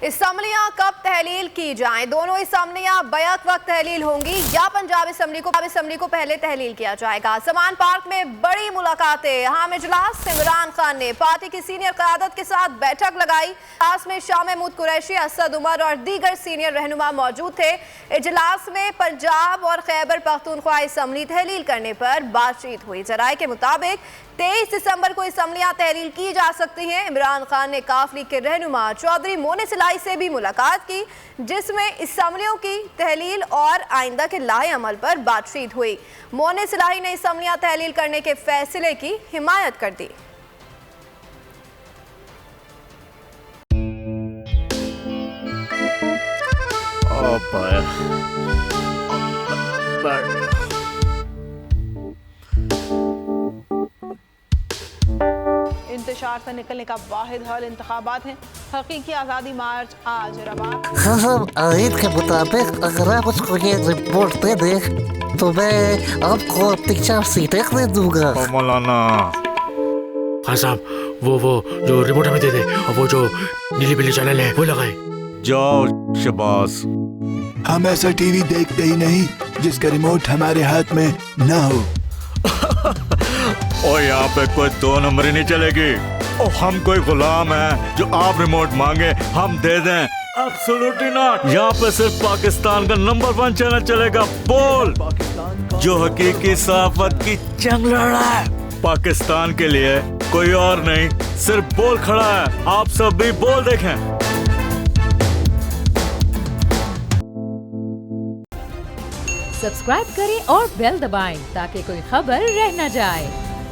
असम्बलियां कब तहलील की जाएं? दोनों असम्बलियां बैक वक्त तहलील होंगी या पंजाब असम्बली को पहले तहलील किया जाएगा? समान पार्क में बड़ी मुलाकातें। अहम इजलास। इमरान खान ने पार्टी की सीनियर क़यादत के साथ बैठक लगाई। इजलास में शाह महमूद कुरैशी, असद उमर और दीगर सीनियर रहनुमा मौजूद थे। इजलास में पंजाब और खैबर पख्तूनख्वा असम्बली तहलील करने पर बातचीत हुई। जराये के मुताबिक 23 दिसंबर को असम्बलियां तहलील की जा सकती हैं। इमरान खान ने काफ लीग के रहनुमा चौधरी मोने सिलाई से भी मुलाकात की, जिसमें असम्बलियों की तहलील और आइंदा के लाए अमल पर बातचीत हुई। मोने सिलाई ने असम्बलियां तहलील करने के फैसले की हिमायत कर दी। इंतशार से निकलने का वाहिद हल इंतखाबात हैं। हकीकी आज़ादी मार्च आज रवा। हम आयत के मुताबिक अगर आप उसको ये रिपोर्ट दे दें तो मैं आपको अपनी 4 सीटें दे दूंगा। मौलाना हाँ साहब, वो जो रिमोट हमें दे दे और वो जो नीली पीली चैनल है वो लगाए। जाओ शबास। हम ऐसा टीवी देखते ही नहीं जिसका रिमोट हमारे हाथ में ना हो। और यहाँ पे कोई 2 नंबर ही नहीं चलेगी। और हम कोई गुलाम है जो आप रिमोट मांगे हम दे दें? Absolutely not. यहाँ पे सिर्फ पाकिस्तान का नंबर 1 चैनल चलेगा, बोल, जो हकीकी सहाफत की जंग लड़ रहा है। पाकिस्तान के लिए कोई और नहीं, सिर्फ बोल खड़ा है। आप सब भी बोल देखें। सब्सक्राइब करें और बेल दबाएं ताकि कोई खबर रह न जाए।